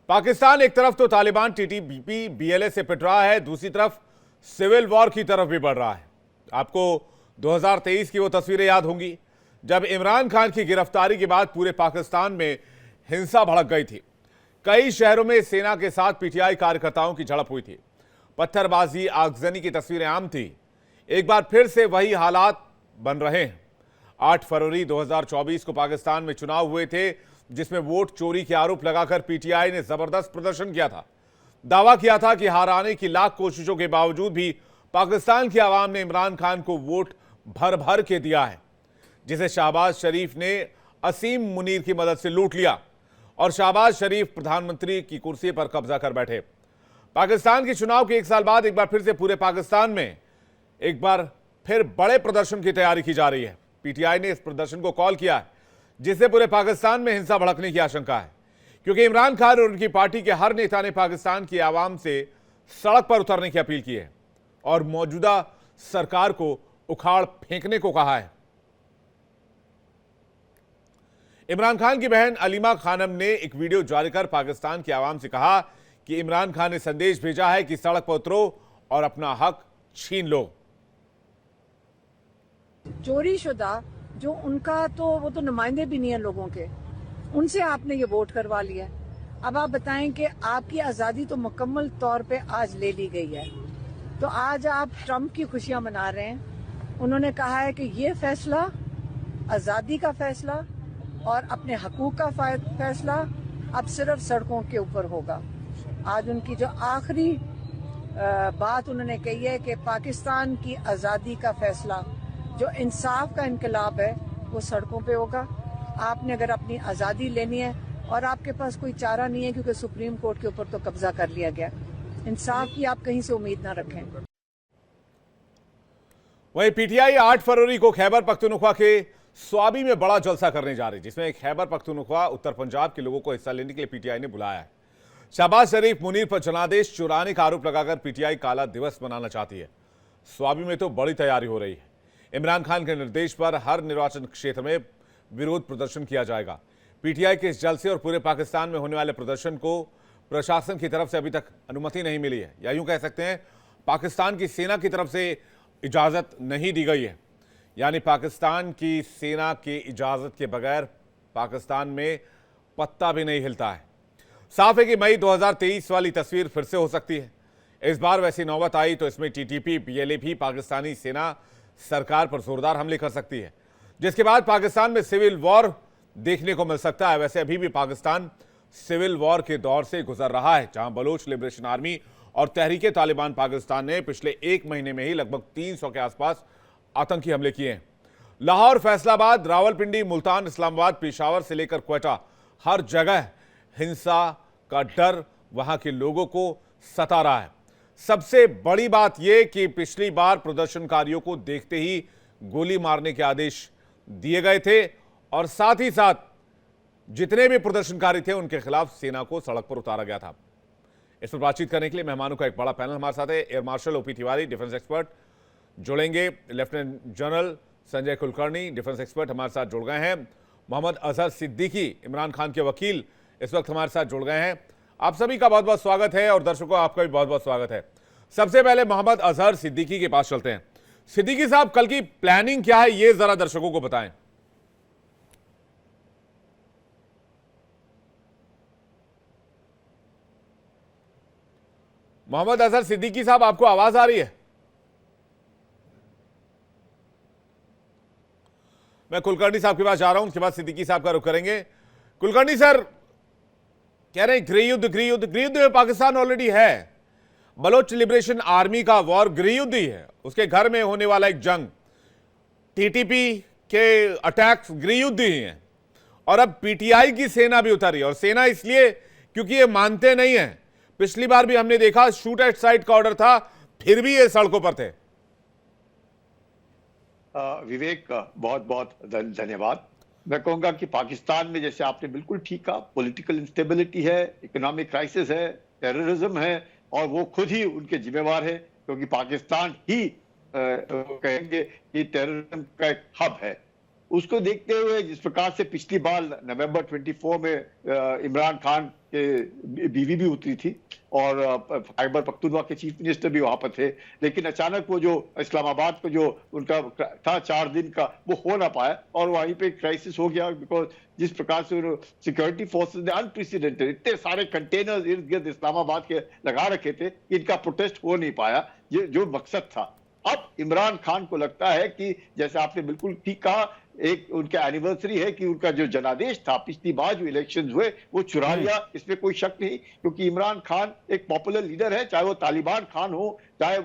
पाकिस्तान एक तरफ तो तालिबान टीटीपी बीएलए से पिट रहा है, दूसरी तरफ सिविल वॉर की तरफ भी बढ़ रहा है। आपको 2023 की वो तस्वीरें याद होंगी जब इमरान खान की गिरफ्तारी के बाद पूरे पाकिस्तान में हिंसा भड़क गई थी। कई शहरों में सेना के साथ पीटीआई कार्यकर्ताओं की झड़प हुई थी। पत्थरबाजी, आगजनी की तस्वीरें आम थी। एक बार फिर से वही हालात बन रहे हैं। 8 फरवरी 2024 को पाकिस्तान में चुनाव हुए थे, जिसमें वोट चोरी के आरोप लगाकर पीटीआई ने जबरदस्त प्रदर्शन किया था। दावा किया था कि हराने की लाख कोशिशों के बावजूद भी पाकिस्तान की आवाम ने इमरान खान को वोट भर भर के दिया है, जिसे शहबाज शरीफ ने असीम मुनीर की मदद से लूट लिया और शहबाज शरीफ प्रधानमंत्री की कुर्सी पर कब्जा कर बैठे। पाकिस्तान के चुनाव के 1 साल बाद एक बार फिर से पूरे पाकिस्तान में एक बार फिर बड़े प्रदर्शन की तैयारी की जा रही है। पीटीआई ने इस प्रदर्शन को कॉल किया है, जिससे पूरे पाकिस्तान में हिंसा भड़कने की आशंका है, क्योंकि इमरान खान और उनकी पार्टी के हर नेता ने पाकिस्तान की आवाम से सड़क पर उतरने की अपील की है और मौजूदा सरकार को उखाड़ फेंकने को कहा है। इमरान खान की बहन अलीमा खानम ने एक वीडियो जारी कर पाकिस्तान की आवाम से कहा कि इमरान खान ने संदेश भेजा है कि सड़क पर उतरो और अपना हक छीन लो। चोरी शुदा जो उनका तो वो तो नुमाइंदे भी नहीं है लोगों के, उनसे आपने ये वोट करवा लिया। अब आप बताएं कि आपकी आजादी तो मुकम्मल तौर पे आज ले ली गई है, तो आज आप ट्रंप की खुशियां मना रहे हैं। उन्होंने कहा है कि ये फैसला, आजादी का फैसला और अपने हकूक का फैसला अब सिर्फ सड़कों के ऊपर होगा। आज उनकी जो आखिरी बात उन्होंने कही है कि पाकिस्तान की आजादी का फैसला, जो इंसाफ का इनकलाब है, वो सड़कों पे होगा। आपने अगर अपनी आजादी लेनी है और आपके पास कोई चारा नहीं है, क्योंकि सुप्रीम कोर्ट के ऊपर तो कब्जा कर लिया गया, इंसाफ की आप कहीं से उम्मीद ना रखें। वहीं पीटीआई 8 फरवरी को खैबर पख्तूनख्वा के स्वाबी में बड़ा जलसा करने जा रही है, जिसमें खैबर पख्तूनख्वा उत्तर पंजाब के लोगों को हिस्सा लेने के लिए पीटीआई ने बुलाया है। शहबाज शरीफ मुनीर पर जनादेश चुराने का आरोप लगाकर पीटीआई काला दिवस मनाना चाहती है। स्वाबी में तो बड़ी तैयारी हो रही है। इमरान खान के निर्देश पर हर निर्वाचन क्षेत्र में विरोध प्रदर्शन किया जाएगा। पीटीआई के इस जलसे और पूरे पाकिस्तान में होने वाले प्रदर्शन को प्रशासन की तरफ से अभी तक अनुमति नहीं मिली है, या यूं कह सकते हैं पाकिस्तान की सेना की तरफ से इजाजत नहीं दी गई है। यानी पाकिस्तान की सेना की इजाजत के बगैर पाकिस्तान में पत्ता भी नहीं हिलता है। साफ है कि मई 2023 वाली तस्वीर फिर से हो सकती है। इस बार वैसी नौबत आई तो इसमें टीटीपी बीएलए भी पाकिस्तानी सेना सरकार पर जोरदार हमले कर सकती है, जिसके बाद पाकिस्तान में सिविल वॉर देखने को मिल सकता है। वैसे अभी भी पाकिस्तान सिविल वॉर के दौर से गुजर रहा है, जहां बलोच लिबरेशन आर्मी और तहरीके तालिबान पाकिस्तान ने पिछले 1 महीने में ही लगभग 300 के आसपास आतंकी हमले किए हैं। लाहौर, फैसलाबाद, रावलपिंडी, मुल्तान, इस्लामाबाद, पेशावर से लेकर क्वेटा, हर जगह हिंसा का डर वहां के लोगों को सता रहा है। सबसे बड़ी बात यह कि पिछली बार प्रदर्शनकारियों को देखते ही गोली मारने के आदेश दिए गए थे और साथ ही साथ जितने भी प्रदर्शनकारी थे उनके खिलाफ सेना को सड़क पर उतारा गया था। इस पर बातचीत करने के लिए मेहमानों का एक बड़ा पैनल हमारे साथ है। Air marshal OP Tiwari, defence expert जुड़ेंगे। Lieutenant general Sanjay Kulkarni, defence expert हमारे साथ जुड़ गए हैं। मोहम्मद अजहर सिद्दीकी, इमरान खान के वकील, इस वक्त हमारे साथ जुड़ गए हैं। आप सभी का बहुत बहुत स्वागत है और दर्शकों आपका भी बहुत बहुत स्वागत है। सबसे पहले मोहम्मद अजहर सिद्दीकी के पास चलते हैं। सिद्दीकी साहब, कल की प्लानिंग क्या है, ये जरा दर्शकों को बताएं। मोहम्मद अजहर सिद्दीकी साहब, आपको आवाज आ रही है? मैं कुलकर्णी साहब के पास जा रहा हूं, उसके बाद सिद्दीकी साहब का रुख करेंगे। कुलकर्णी सर, कह रहे हैं गृहयुद्ध में पाकिस्तान ऑलरेडी है। बलोच लिबरेशन आर्मी का वॉर गृहयुद्ध ही है, उसके घर में होने वाला एक जंग, टीटीपी के अटैक्स गृहयुद्ध ही हैं। और अब पीटीआई की सेना भी उतरी, और सेना इसलिए क्योंकि ये मानते नहीं है। पिछली बार भी हमने देखा शूट एट साइट का ऑर्डर था, फिर भी ये सड़कों पर थे। विवेक, बहुत बहुत धन्यवाद। मैं कहूंगा कि पाकिस्तान में, जैसे आपने बिल्कुल ठीक कहा, पॉलिटिकल इंस्टेबिलिटी है, इकोनॉमिक क्राइसिस है, टेररिज्म है, और वो खुद ही उनके जिम्मेवार है, क्योंकि पाकिस्तान ही कहेंगे कि टेररिज्म का एक हब है। उसको देखते हुए जिस प्रकार से पिछली बार नवंबर 24 में इमरान खान के बीवी भी उतरी थी और खैबर पख्तूनख्वा के चीफ मिनिस्टर भी वहां पर थे, लेकिन अचानक वो जो इस्लामाबाद को जो उनका था 4 दिन का, वो हो ना पाया और वहीं पे क्राइसिस हो गया। बिकॉज जिस प्रकार से सिक्योरिटी फोर्सेस ने अनप्रेसिडेंटेड इतने सारे कंटेनर्स इर्द गिर्द इस्लामाबाद के लगा रखे थे, इनका प्रोटेस्ट हो नहीं पाया, ये जो मकसद था। अब इमरान खान को लगता है कि जैसे आपने बिल्कुल ठीक कहा, एक उनका एनिवर्सरी है कि उनका जो जनादेश था पिछली बार जो इलेक्शंस हुए वो चुरा लिया, इसमें कोई शक नहीं, क्योंकि इमरान खान एक पॉपुलर लीडर है, चाहे वो तालिबान खान हो, चाहे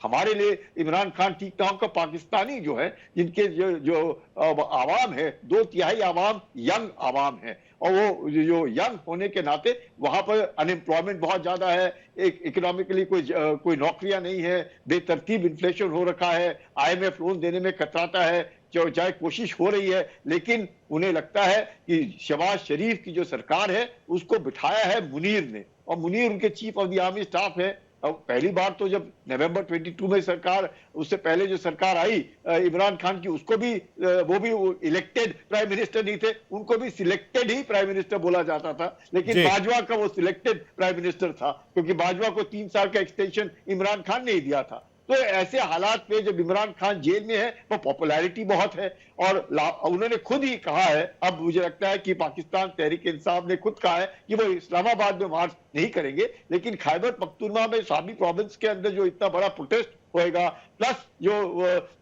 हमारे लिए इमरान खान ठीक ना हो। पाकिस्तानी जो है, जिनके जो आवाम है, 2/3 आवाम यंग आवाम है, और वो जो यंग होने के नाते वहां पर अनएम्प्लॉयमेंट बहुत ज्यादा है, एक इकोनॉमिकली कोई नौकरियां नहीं है, बेतरतीब इन्फ्लेशन हो रखा है, IMF लोन देने में कतराता है, चाहे कोशिश हो रही है, लेकिन उन्हें लगता है कि शहबाज शरीफ की जो सरकार है उसको बिठाया है मुनीर ने, और मुनीर उनके chief of the army staff है। अब पहली बार तो जब नवंबर 22 में सरकार, उससे पहले जो सरकार आई इमरान खान की, उसको भी वो भी इलेक्टेड प्राइम मिनिस्टर नहीं थे, उनको भी सिलेक्टेड ही प्राइम मिनिस्टर बोला जाता था, लेकिन बाजवा का वो सिलेक्टेड प्राइम मिनिस्टर था, क्योंकि बाजवा को 3 साल का एक्सटेंशन इमरान खान ने ही दिया था। तो ऐसे हालात में जब इमरान खान जेल में है, वो पॉपुलैरिटी बहुत है, और उन्होंने खुद ही कहा है, अब मुझे लगता है कि पाकिस्तान तहरीक इंसाफ ने खुद कहा है कि वो इस्लामाबाद में मार्च नहीं करेंगे, लेकिन खैबर पख्तूनख्वा में स्वाबी प्रोविंस के अंदर जो इतना बड़ा प्रोटेस्ट होएगा, प्लस जो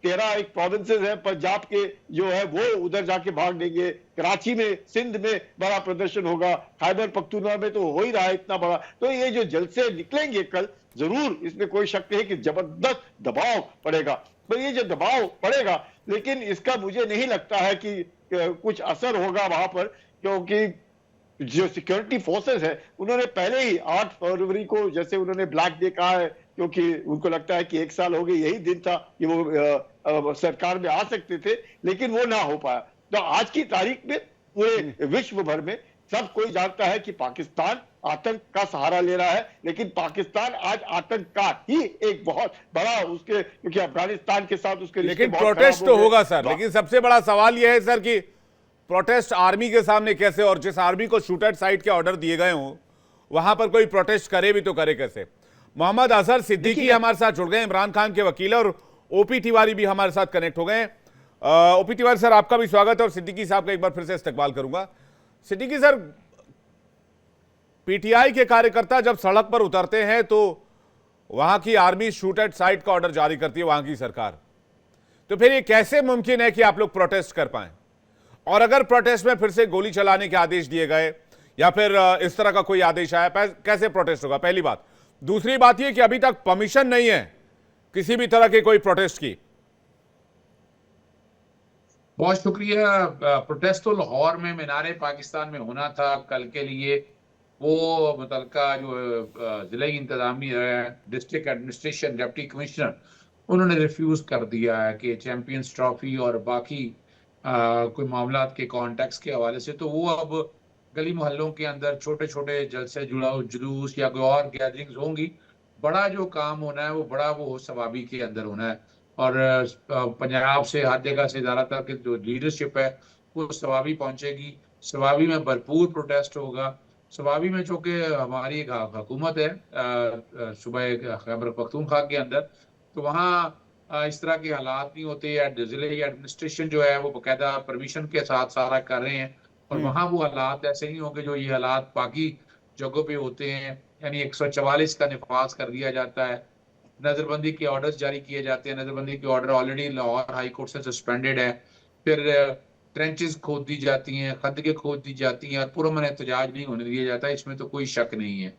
13 एक प्रोविंसेस है पंजाब के जो है वो उधर जाके भाग देंगे, कराची में, सिंध में बड़ा प्रदर्शन होगा, खैबर पख्तूनख्वा में तो हो ही रहा है इतना बड़ा। तो ये जो जलसे निकलेंगे कल, जरूर इसमें कोई शक नहीं कि जबरदस्त दबाव पड़ेगा। तो ये जो दबाव पड़ेगा, लेकिन इसका मुझे नहीं लगता है कि कुछ असर होगा वहां पर, क्योंकि जो सिक्योरिटी फोर्सेस है उन्होंने पहले ही 8 फरवरी को, जैसे उन्होंने ब्लैक डे कहा है, क्योंकि उनको लगता है कि 1 साल हो गए, यही दिन था कि वो सरकार में आ सकते थे, लेकिन वो ना हो पाया। तो आज की तारीख में पूरे विश्व भर में सब कोई जानता है कि पाकिस्तान आतंक का सहारा ले रहा है, लेकिन पाकिस्तान आज आतंक का ही एक बहुत बड़ा उसके, क्योंकि अफगानिस्तान के साथ उसके, लेकिन प्रोटेस्ट तो होगा सर, लेकिन सबसे बड़ा सवाल यह है सर कि प्रोटेस्ट आर्मी के सामने कैसे, और जिस आर्मी को शूट एट साइट के ऑर्डर दिए गए हों वहां पर कोई प्रोटेस्ट करे भी तो करे कैसे। मोहम्मद अजहर सिद्दीकी हमारे साथ जुड़ गए, इमरान खान के वकील, और ओपी तिवारी भी हमारे साथ कनेक्ट हो गए। ओपी तिवारी सर, आपका भी स्वागत है, और सिद्दीकी साहब का एक बार फिर से इस्तकबाल करूंगा। सिद्दीकी सर, पीटीआई के कार्यकर्ता जब सड़क पर उतरते हैं तो वहां की आर्मी शूट एट साइट का ऑर्डर जारी करती है, वहां की सरकार, तो फिर ये कैसे मुमकिन है कि आप लोग प्रोटेस्ट कर पाए? और अगर प्रोटेस्ट में फिर से गोली चलाने के आदेश दिए गए या फिर इस तरह का कोई आदेश आया, कैसे प्रोटेस्ट होगा? पहली बात। दूसरी बात यह कि अभी तक परमिशन नहीं है किसी भी तरह के कोई प्रोटेस्ट की। बहुत शुक्रिया। प्रोटेस्ट तो लाहौर में मीनारे पाकिस्तान में होना था कल के लिए, वो मुतलका जो जिले इंतजामी डिस्ट्रिक्ट एडमिनिस्ट्रेशन डिप्टी कमिश्नर, उन्होंने रिफ्यूज कर दिया है कि चैंपियंस ट्रॉफी और बाकी कोई मामलात के कॉन्टेक्स्ट के हवाले से, तो वो अब गली मोहल्लों के अंदर छोटे छोटे जलसे जुलूस या कोई और गैदरिंग्स होंगी। बड़ा जो काम होना है वो बड़ा वो सवाबी के अंदर होना है, और पंजाब से हर जगह से ज़्यादातर की जो लीडरशिप है वो सवाबी पहुंचेगी। सवाबी में भरपूर प्रोटेस्ट होगा। सवाबी में चूँकि हमारी एक हुकूमत है सूबे खैबर पख्तूनख्वा के अंदर, तो वहाँ इस तरह के हालात नहीं होते। जिले एडमिनिस्ट्रेशन जो है वो बाकायदा परमिशन के साथ सारा कर रहे हैं, और वहाँ वो हालात ऐसे नहीं होंगे जो ये हालात बाकी जगहों पे होते हैं। यानी 144 का निफाज कर दिया जाता है, नजरबंदी के ऑर्डर्स जारी किए जाते हैं, नजरबंदी के order already Lahore high court से सस्पेंडेड है, फिर ट्रेंचेस खोद दी जाती हैं, खंदकें खोद दी जाती हैं, और पुरअमन एहतजाज नहीं होने दिया जाता, इसमें तो कोई शक नहीं है।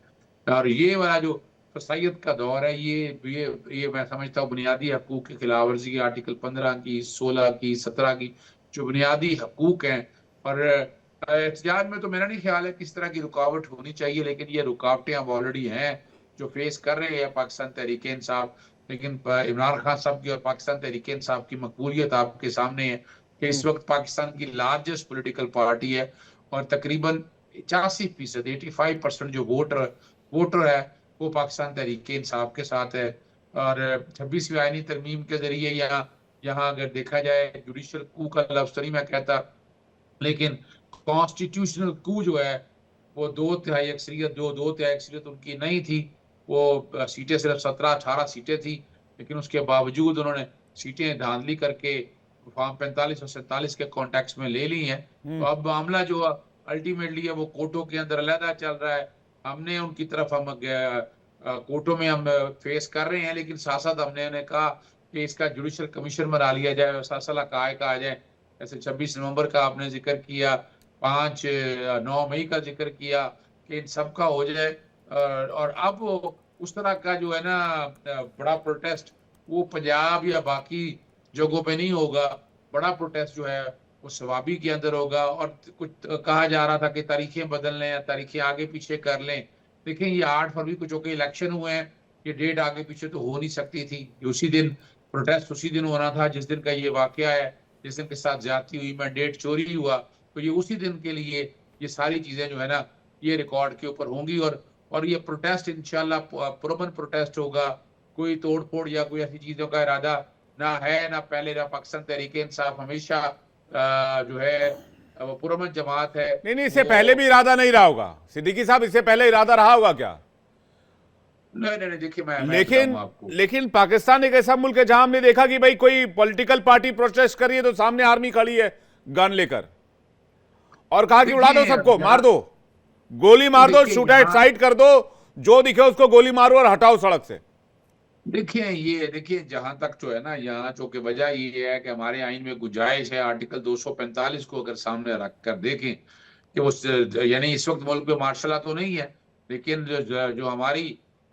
और ये वाला जो फसाइयत का दौर है, ये मैं समझता हूँ बुनियादी हकूक की खिलाफ वर्जी की, आर्टिकल 15 की, 16 की, 17 की जो बुनियादी हकूक हैं। और एहतजाज में तो मेरा नहीं ख्याल है किस तरह की रुकावट होनी चाहिए, लेकिन ये रुकावटें अब ऑलरेडी हैं जो फेस कर रहे हैं पाकिस्तान तहरीक इंसाफ। लेकिन इमरान खान साहब की और पाकिस्तान तहरीक इंसाफ की मकबूलियत आपके सामने है कि इस वक्त पाकिस्तान की लार्जेस्ट पॉलिटिकल पार्टी है, और तकरीबन 85% 85% जो वोटर है वो पाकिस्तान तहरीक इंसाफ के साथ है। और 26वीं आईनी तरमीम के जरिए यहाँ अगर देखा जाए जुडिशियल कू का लफ्ज नहीं मैं कहता, लेकिन कॉन्स्टिट्यूशनल कू जो है वो 2/3 अक्सरियत, जो 2/3 अक्सरियत उनकी नहीं थी, वो सीटें सिर्फ 17-18 सीटें थी, लेकिन उसके बावजूद उन्होंने सीटें धांधली करके फॉर्म 45 और 47 के कॉन्टेक्स्ट में ले ली हैं। तो अब मामला जो अल्टीमेटली है वो कोर्टों के अंदर अलहदा चल रहा है। हमने उनकी तरफ हम कोर्टों में हम फेस कर रहे हैं, लेकिन साथ साथ हमने उन्हें कहा कि इसका जुडिशियल कमीशन बना लिया जाए, फैसला कहा जाए। जैसे 26 नवंबर का आपने जिक्र किया, 9 मई का जिक्र किया कि इन सब का हो जाए। और अब उस तरह का जो है ना बड़ा प्रोटेस्ट वो पंजाब या बाकी जगहों पे नहीं होगा। बड़ा प्रोटेस्ट जो है वो सवाबी के अंदर होगा। और कुछ कहा जा रहा था कि तारीखें बदल लें या तारीखें आगे पीछे कर लें। देखिए ये 8 फरवरी को जो कि इलेक्शन हुए हैं, ये डेट आगे पीछे तो हो नहीं सकती थी। उसी दिन प्रोटेस्ट उसी दिन होना था जिस दिन का ये वाकया है, जिस दिन के साथ ज्यादती हुई, मैंडेट चोरी हुआ, तो ये उसी दिन के लिए ये सारी चीजें जो है ना ये रिकॉर्ड के ऊपर होंगी। और ये प्रोटेस्ट इंशाल्लाह पुरअमन प्रोटेस्ट होगा। कोई तोड़ फोड़ या कोई ऐसी चीजों का इरादा ना है, ना पहले, ना पाकिस्तान तहरीक इंसाफ हमेशा जो है वो पुरअमन जमात है। नहीं, इससे पहले भी इरादा नहीं रहा होगा सिद्दीकी साहब, इससे पहले इरादा रहा होगा क्या? नहीं, देखिए मैं लेकिन पाकिस्तान एक ऐसा मुल्क है जहां हमने देखा कि भाई कोई पॉलिटिकल पार्टी प्रोटेस्ट करी है तो सामने आर्मी खड़ी है गन लेकर और कहा कि उड़ा दो सबको, मार दो, गोली मार दो, शूट एट साइट कर दो, जो दिखे उसको गोली मारो और हटाओ सड़क से। देखिए जहां तक जो है ना, यहाँ जो कि वजह ये है कि हमारे आइन में गुंजाइश है आर्टिकल 245 को अगर सामने रख कर देखें कि वो यानी इस वक्त मुल्क में मार्शल लॉ तो नहीं है, लेकिन जो हमारी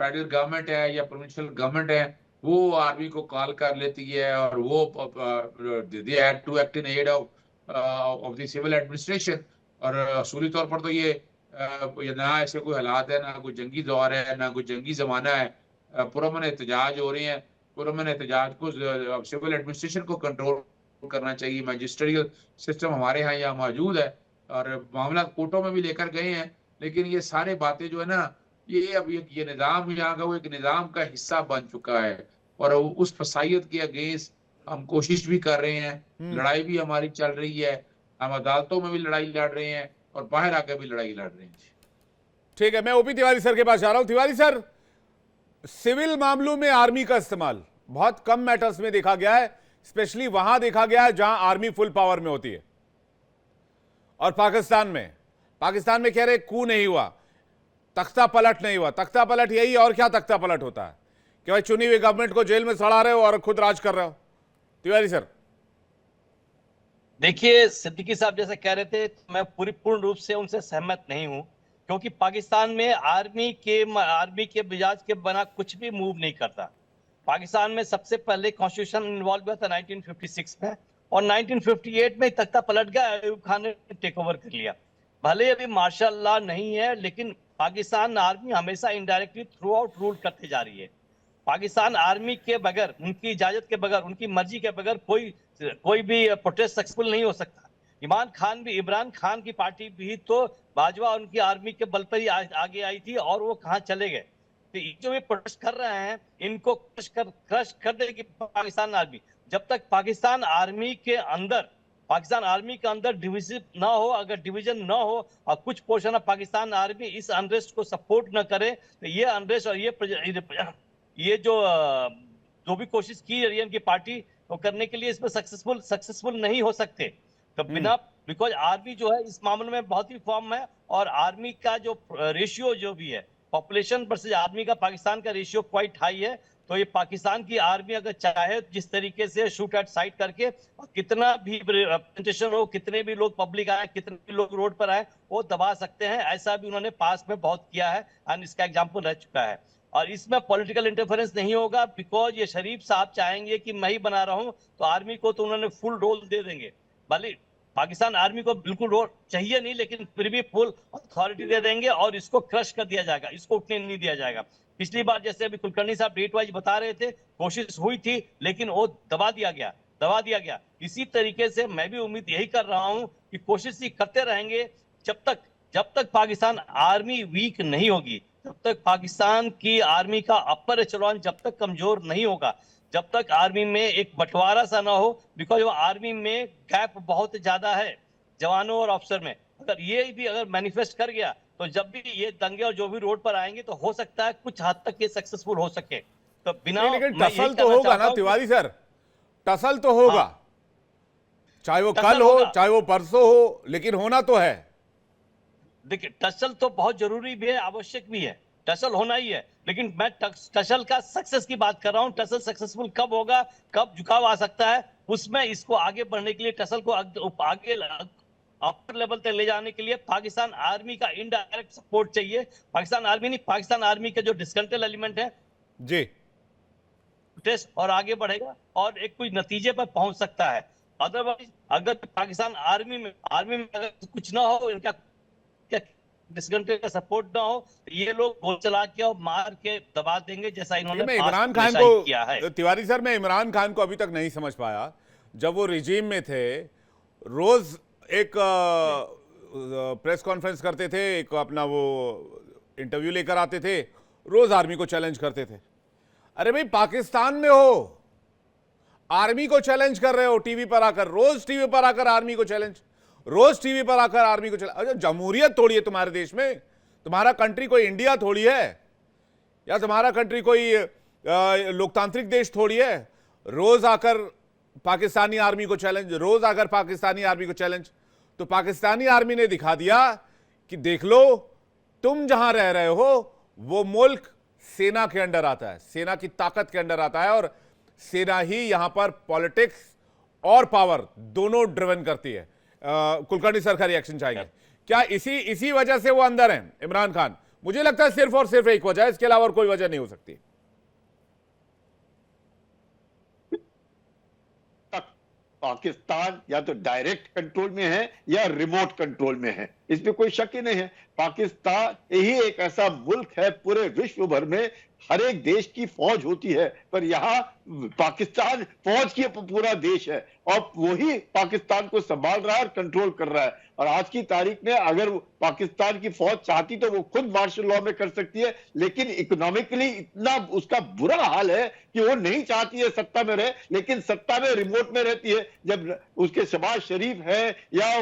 फेडरल गवर्नमेंट है या प्रोविंशियल गवर्नमेंट है वो आर्मी को कॉल कर लेती है और वो they had to act in aid of the civil administration. और असूली तौर पर तो ये ना ऐसे कोई हालात है, ना कोई जंगी दौर है, ना कोई जंगी जमाना है। पुरअमन एहतजाज हो रहे हैं। पुरअमन एहतजाज को सिविल एडमिनिस्ट्रेशन को कंट्रोल करना चाहिए। मैजिस्ट्रियल सिस्टम हमारे यहाँ मौजूद है और मामला कोर्टों में भी लेकर गए हैं, लेकिन ये सारे बातें जो है ना ये अब ये निज़ाम यहाँ का वो एक निज़ाम का हिस्सा बन चुका है और उस फसाइयत के अगेंस्ट हम कोशिश भी कर रहे हैं। लड़ाई भी हमारी चल रही है, हम अदालतों में भी लड़ाई लड़ रहे हैं और बाहर आकर भी लड़ाई लड़ रहे हैं। ठीक है, मैं ओपी तिवारी सर के पास जा रहा हूं। तिवारी सर, सिविल मामलों में आर्मी का इस्तेमाल बहुत कम मैटर्स में देखा गया है, स्पेशली वहां देखा गया है जहां आर्मी फुल पावर में होती है। और पाकिस्तान में कह रहे कू नहीं हुआ, तख्ता पलट नहीं हुआ। तख्ता पलट यही और क्या तख्ता पलट होता है कि भाई चुनी हुई गवर्नमेंट को जेल में सड़ा रहे हो और खुद राज कर रहे हो। तिवारी सर, देखिए सिद्दीकी साहब जैसे कह रहे थे तो मैं पूर्ण रूप से उनसे सहमत नहीं हूं, क्योंकि पाकिस्तान में आर्मी के मिजाज के बना कुछ भी मूव नहीं करता। पाकिस्तान में सबसे पहले कॉन्स्टिट्यूशन इन्वॉल्व हुआ था 1956 में और 1958 में तख्ता पलट गया, अयूब खान ने टेक ओवर कर लिया। भले अभी मार्शल लॉ नहीं है, लेकिन पाकिस्तान आर्मी हमेशा इनडायरेक्टली थ्रू आउट रूल करते जा रही है। पाकिस्तान आर्मी के बगैर, उनकी इजाजत के बगैर, उनकी मर्जी के बगैर कोई भी प्रोटेस्ट सक्सेसफुल नहीं हो सकता। इमरान खान की पार्टी भी तो बाजवा उनकी आर्मी के बल पर ही आगे आई थी और वो कहाँ चले गए। तो जो भी प्रोटेस्ट कर रहे हैं इनको क्रश कर देगी पाकिस्तान आर्मी। जब तक पाकिस्तान आर्मी के अंदर डिवीजन ना हो, अगर डिवीजन ना हो और कुछ पोर्शन ऑफ पाकिस्तान आर्मी इस अनरेस्ट को सपोर्ट न करे तो ये अनरेस्ट और ये जो भी कोशिश की रही है इनकी पार्टी वो करने के लिए इसमें सक्सेसफुल नहीं हो सकते। तो बिकॉज आर्मी जो है इस मामले में बहुत ही फॉर्म है और आर्मी का जो रेशियो जो भी है पॉपुलेशन वर्सेस आर्मी का, पाकिस्तान का रेशियो क्वाइट हाई है। तो ये पाकिस्तान की आर्मी अगर चाहे जिस तरीके से शूट एट साइट करके कितना भी प्रेजेंटेशन हो, कितने भी लोग पब्लिक आए, कितने भी लोग रोड पर आए, वो दबा सकते हैं। ऐसा भी उन्होंने पास में बहुत किया है एंड इसका एग्जाम्पल रह चुका है। और इसमें पॉलिटिकल इंटरफेरेंस नहीं होगा, बिकॉज ये शरीफ साहब चाहेंगे कि मैं ही बना रहा हूं तो आर्मी को तो उन्होंने फुल रोल दे देंगे। भले पाकिस्तान आर्मी को बिल्कुल रोल चाहिए नहीं, लेकिन फिर भी फुल अथॉरिटी दे देंगे और इसको क्रश कर दिया जाएगा, इसको उठने नहीं दिया जाएगा। पिछली बार जैसे अभी कुलकर्णी साहब डेट वाइज बता रहे थे, कोशिश हुई थी लेकिन वो दबा दिया गया। इसी तरीके से मैं भी उम्मीद यही कर रहा हूं कि कोशिश ही करते रहेंगे जब तक पाकिस्तान आर्मी वीक नहीं होगी, जब तक पाकिस्तान की आर्मी का अपर एचेलॉन जब तक कमजोर नहीं होगा, जब तक आर्मी में एक बंटवारा सा ना हो, बिकॉज वो आर्मी में गैप बहुत ज्यादा है जवानों और अफसर में, अगर ये भी अगर मैनिफेस्ट कर गया तो जब भी ये दंगे और जो भी रोड पर आएंगे तो हो सकता है कुछ हद तक ये सक्सेसफुल हो सके। तो बिना नहीं, लेकिन मैं यही टसल तो कहना होगा चाहता ना हूं कि- तिवारी सर, टसल तो होगा, हाँ। चाहे वो टसल कल हो होगा। चाहे वो परसों हो, लेकिन होना तो है। देखिए टसल तो बहुत जरूरी भी है, आवश्यक भी है, टसल होना ही है, लेकिन मैं टसल का सक्सेस की बात कर रहा हूं। टसल सक्सेसफुल कब होगा, कब झुकाव आ सकता है, उसमें इसको आगे बढ़ने के लिए टसल को आगे अपर लेवल तक ले जाने के लिए पाकिस्तान आर्मी का इनडायरेक्ट सपोर्ट चाहिए। पाकिस्तान आर्मी नहीं, पाकिस्तान आर्मी के जो डिस्कंटेड एलिमेंट है जी, टेस्ट और आगे बढ़ेगा और एक कोई नतीजे पर पहुंच सकता है। अदरवाइज अगर पाकिस्तान आर्मी में अगर कुछ ना हो, इनका डिस्कंटेड का सपोर्ट ना हो, तो ये लोग गोल चला के और मार के दबा देंगे, जैसा इन्होंने मैं इमरान past खान हमेशा ही किया है। को, तिवारी सर, मैं इमरान खान को अभी तक नहीं समझ पाया। जब वो रिजीम में थे, रोज एक प्रेस कॉन्फ्रेंस करते थे, एक अपना वो इंटरव्यू लेकर आते थे, रोज आर्मी को चैलेंज करते थे। अरे भाई, पाकिस्तान में हो, आर्मी को चैलेंज कर रहे हो टीवी पर आकर, रोज टीवी पर आकर आर्मी को चैलेंज, रोज टीवी पर आकर आर्मी को चैलेंज। अरे जमहूरियत थोड़ी है तुम्हारे देश में, तुम्हारा कंट्री कोई इंडिया थोड़ी है, या तुम्हारा कंट्री कोई लोकतांत्रिक देश थोड़ी है। रोज आकर पाकिस्तानी आर्मी को चैलेंज, रोज आकर पाकिस्तानी आर्मी को चैलेंज। तो पाकिस्तानी आर्मी ने दिखा दिया कि देख लो, तुम जहां रह रहे हो वो मुल्क सेना के अंडर आता है, सेना की ताकत के अंडर आता है, और सेना ही यहां पर पॉलिटिक्स और पावर दोनों ड्रिवन करती है। कुलकर्णी सर का रिएक्शन चाहेंगे क्या? इसी वजह से वो अंदर हैं इमरान खान? मुझे लगता है सिर्फ और सिर्फ एक वजह है, इसके अलावा और कोई वजह नहीं हो सकती। पाकिस्तान या तो डायरेक्ट कंट्रोल में है या रिमोट कंट्रोल में है, इसमें कोई शक ही नहीं है। पाकिस्तान यही एक ऐसा मुल्क है पूरे विश्व भर में, हर एक देश की फौज होती है, पर यहाँ पाकिस्तान फौज की पूरा देश है और वही पाकिस्तान को संभाल रहा है और कंट्रोल कर रहा है। और आज की तारीख में अगर पाकिस्तान की फौज चाहती तो वो खुद मार्शल लॉ में कर सकती है, लेकिन इकोनॉमिकली इतना उसका बुरा हाल है कि वो नहीं चाहती है सत्ता में रहे, लेकिन सत्ता में रिमोट में रहती है। जब उसके शहबाज शरीफ है या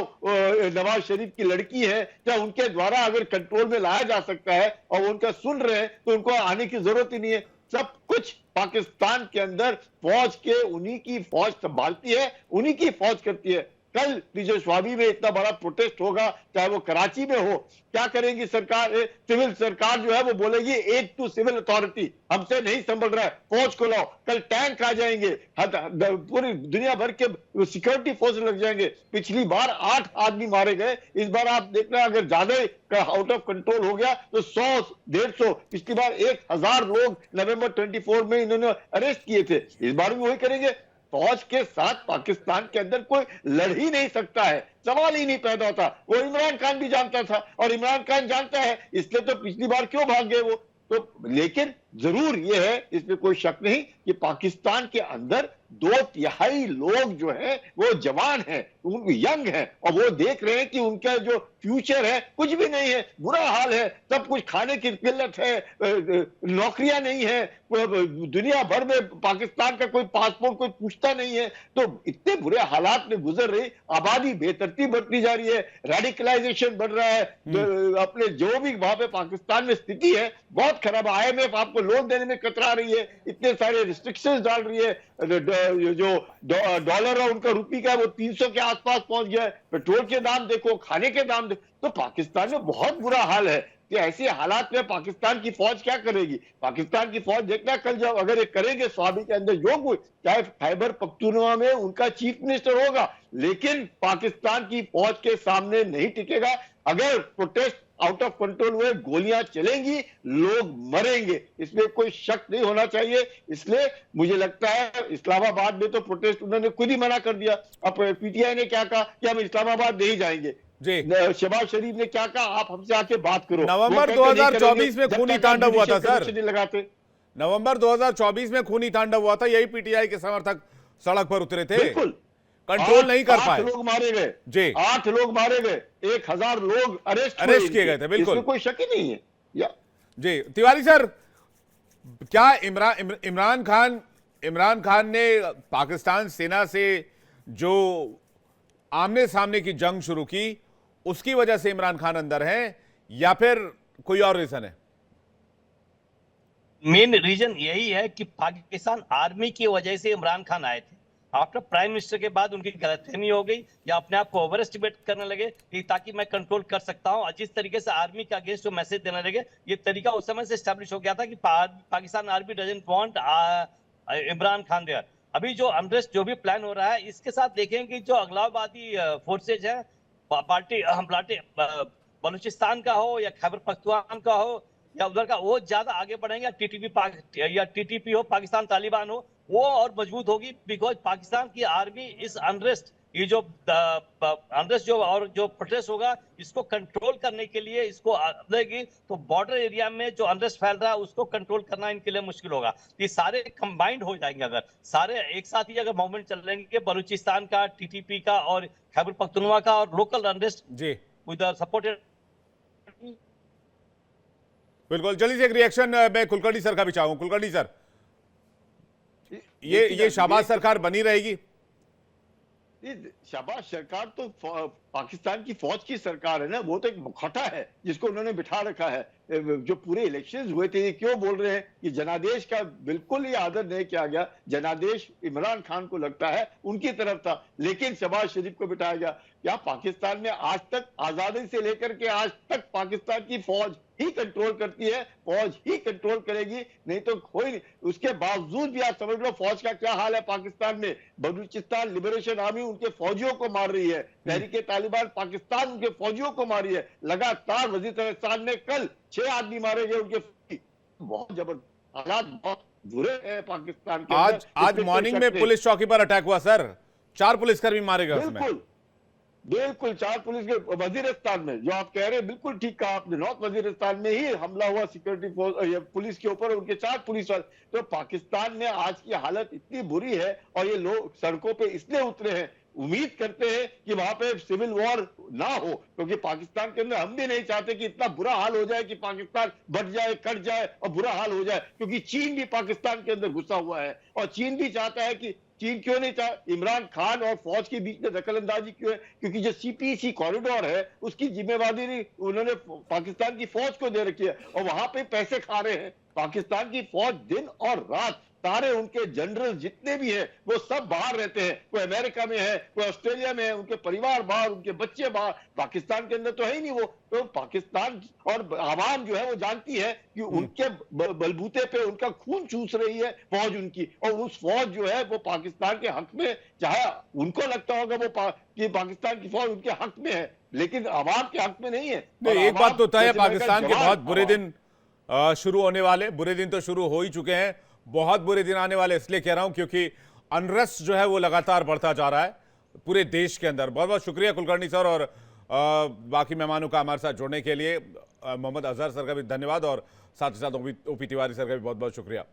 नवाज शरीफ की लड़की है, या उनके द्वारा अगर कंट्रोल में लाया जा सकता है और वो उनका सुन रहे हैं, तो उनको आने की जरूरत ही नहीं है। सब कुछ पाकिस्तान के अंदर फौज के, उन्हीं की फौज संभालती है, उन्हीं की फौज करती है। कल स्वाभी में इतना बड़ा प्रोटेस्ट होगा, चाहे वो कराची में हो, क्या करेंगी सरकार? सिविल सरकार जो है वो बोलेगी एड टू सिविल अथॉरिटी, हमसे नहीं संभल रहा है, फौज को लाओ। कल टैंक आ जाएंगे, पूरी दुनिया भर के सिक्योरिटी फोर्स लग जाएंगे। पिछली बार 8 आदमी मारे गए, इस बार आप देखना अगर ज्यादा आउट ऑफ कंट्रोल हो गया तो 100-150, पिछली बार 1000 लोग नवंबर 24 में इन्होंने अरेस्ट किए थे, इस बार भी वही करेंगे। फौज के साथ पाकिस्तान के अंदर कोई लड़ ही नहीं सकता है, सवाल ही नहीं पैदा होता। वो इमरान खान भी जानता था और इमरान खान जानता है, इसलिए तो पिछली बार क्यों भाग गए वो तो। लेकिन जरूर ये है, इसमें कोई शक नहीं कि पाकिस्तान के अंदर 2/3 लोग जो है वो जवान हैं, यंग हैं, और वो देख रहे हैं कि उनका जो फ्यूचर है कुछ भी नहीं है, बुरा हाल है, सब कुछ खाने की किल्लत है, नौकरियां नहीं है, दुनिया भर में पाकिस्तान का कोई पासपोर्ट कोई पूछता नहीं है। तो इतने बुरे हालात में गुजर रही आबादी बेतरतीब बढ़ती जा रही है, रेडिकलाइजेशन बढ़ रहा है, अपने जो भी वहां पे पाकिस्तान में स्थिति है बहुत खराब। IMF आपको लोन देने में कतरा रही है, इतने सारे रिस्ट्रिक्शंस डाल रही है, जो डॉलर है उनका रुपये का वो 300 के आसपास पहुंच गया है, पेट्रोल के दाम देखो, खाने के दाम देखो, तो पाकिस्तान में बहुत बुरा हाल है। कि ऐसे हालात में पाकिस्तान की फौज क्या करेगी? पाकिस्तान की फौज देखना कल जब अगर ये करेंगे स्वाभी के अंदर जो कुछ, चाहे खैबर पख्तूनख्वा में उनका चीफ मिनिस्टर होगा, लेकिन पाकिस्तान की फौज के सामने नहीं टिकेगा। अगर प्रोटेस्ट आउट ऑफ कंट्रोल हुए, गोलियां चलेंगी, लोग मरेंगे, इसमें कोई शक नहीं होना चाहिए। इसलिए मुझे लगता है इस्लामाबाद में तो प्रोटेस्ट उन्होंने खुद ही मना कर दिया। अब PTI ने क्या कहा कि हम इस्लामाबाद नहीं जाएंगे। शहबाज शरीफ ने क्या कहा, आप हमसे आके बात करो। नवंबर 2024 में खूनी तांडव हुआ था सर, लगाते नवंबर 2024 में खूनी तांडव हुआ था, यही PTI के समर्थक सड़क पर उतरे थे, बिल्कुल कंट्रोल नहीं कर पाए। 8 लोग मारे गए जी, 8 लोग मारे गए, 1000 लोग अरेस्ट किए गए थे, बिल्कुल, इसमें कोई शक ही नहीं है। जी तिवारी सर, क्या इमरान खान ने पाकिस्तान सेना से जो आमने सामने की जंग शुरू की उसकी वजह से इमरान खान अंदर है या फिर कोई और रीजन है? मेन रीजन यही है कि पाकिस्तान आर्मी की वजह से इमरान खान आए थे। आफ्टर प्राइम मिनिस्टर के बाद उनकी गलतफहमी हो गई या अपने आप को ओवर एस्टिमेट करने लगे कि ताकि मैं कंट्रोल कर सकता हूं, और जिस तरीके से आर्मी के अगेंस्ट जो मैसेज देने लगे, ये तरीका उस समय से एस्टेब्लिश हो गया था कि Pakistan army doesn't want Imran Khan there. अभी जो अनरेस्ट जो भी प्लान हो रहा है, इसके साथ देखेंगे जो अगलावादी फोर्सेज है, पार्टी बलूचिस्तान का हो या खैबर पख्तूनख्वा का हो या उधर का, वो ज्यादा आगे बढ़ेंगे, या टीटीपी हो, पाकिस्तान तालिबान हो, वो और मजबूत होगी। बिकॉज पाकिस्तान की आर्मी इस अनरेस्ट, ये जो अनरेस्ट जो और जो प्रोटेस्ट होगा, इसको कंट्रोल करने के लिए इसको देगी, तो बॉर्डर एरिया में जो अनरेस्ट फैल रहा है उसको कंट्रोल करना इनके लिए मुश्किल होगा। ये सारे कंबाइंड हो जाएंगे, अगर सारे एक साथ ही अगर मूवमेंट चल रहेंगे, बलूचिस्तान का, टीटीपी का और खैबर पख्तूनख्वा का और लोकल अनरेस्ट जी विद सपोर्टेड। बिल्कुल, जल्दी से एक रिएक्शन मैं कुलकर्णी सर का भी चाहूंगा। कुलकर्णी सर, ये शाहबाज सरकार बनी रहेगी? शाहबाज सरकार तो पाकिस्तान की फौज की सरकार है ना, वो तो एक मुखौटा है जिसको उन्होंने बिठा रखा है। जो पूरे इलेक्शंस हुए थे, ये क्यों बोल रहे हैं कि जनादेश का बिल्कुल ही आदर नहीं किया गया। जनादेश इमरान खान को लगता है उनकी तरफ था, लेकिन शहबाज शरीफ को बिठाया गया। क्या पाकिस्तान में आज तक, आजादी से लेकर के आज तक, पाकिस्तान की फौज ही कंट्रोल करती है, फौज ही कंट्रोल करेगी, नहीं तो कोई नहीं। उसके बावजूद भी आप समझ लो फौज का क्या हाल है पाकिस्तान में। बलूचिस्तान लिबरेशन आर्मी उनके फौजियों को मार रही है, तहरीके तालिबान पाकिस्तान उनके फौजियों को मार रही है लगातार। वजीरिस्तान में कल 6 आदमी मारे गए उनके। बहुत जबरदस्त हालात, बहुत बुरे हैं पाकिस्तान के। आज मॉर्निंग में पुलिस चौकी पर अटैक हुआ सर, 4 पुलिसकर्मी मारे गए उसमें। बिल्कुल 4 पुलिस के वजीरिस्तान में, जो आप कह रहे हैं बिल्कुल ठीक कहा आपने, नॉर्थ वजीरिस्तान में ही हमला हुआ सिक्योरिटी फोर्स पुलिस के ऊपर, उनके 4 पुलिस वाले। तो पाकिस्तान में आज की हालत इतनी बुरी है, और ये लोग सड़कों पे इसलिए उतरे हैं, उम्मीद करते हैं कि वहां पे सिविल वॉर ना हो, क्योंकि पाकिस्तान के अंदर हम भी नहीं चाहते कि इतना बुरा हाल हो जाए कि पाकिस्तान बट जाए, कट जाए और बुरा हाल हो जाए। क्योंकि चीन भी पाकिस्तान के अंदर घुसा हुआ है, और चीन भी चाहता है कि, चीन क्यों नहीं चाहता, इमरान खान और फौज के बीच में दखल अंदाजी क्यों है? क्योंकि जो सीपीसी कॉरिडोर है उसकी जिम्मेवारी उन्होंने पाकिस्तान की फौज को दे रखी है, और वहां पे पैसे खा रहे हैं पाकिस्तान की फौज। दिन और रात सारे उनके जनरल जितने भी हैं वो सब बाहर रहते हैं, कोई अमेरिका में है, कोई ऑस्ट्रेलिया में है, उनके परिवार बाहर, उनके बच्चे बाहर, पाकिस्तान के अंदर तो है ही नहीं वो। तो पाकिस्तान और आवाम जो है वो जानती है कि उनके बलबूते पे उनका खून चूस रही है फौज उनकी, और उस फौज जो है वो पाकिस्तान के हक में, चाहे उनको लगता होगा वो कि पाकिस्तान की फौज उनके हक में है, लेकिन आवाम के हक में नहीं है। नहीं, एक बात तो तय है, पाकिस्तान के बहुत बुरे दिन शुरू होने वाले, बुरे दिन तो शुरू हो ही चुके हैं, बहुत बुरे दिन आने वाले। इसलिए कह रहा हूं क्योंकि अनरेस्ट जो है वो लगातार बढ़ता जा रहा है पूरे देश के अंदर। बहुत बहुत शुक्रिया कुलकर्णी सर, और बाकी मेहमानों का हमारे साथ जुड़ने के लिए मोहम्मद अजहर सर का भी धन्यवाद, और साथ ही साथ ओपी तिवारी सर का भी बहुत बहुत शुक्रिया।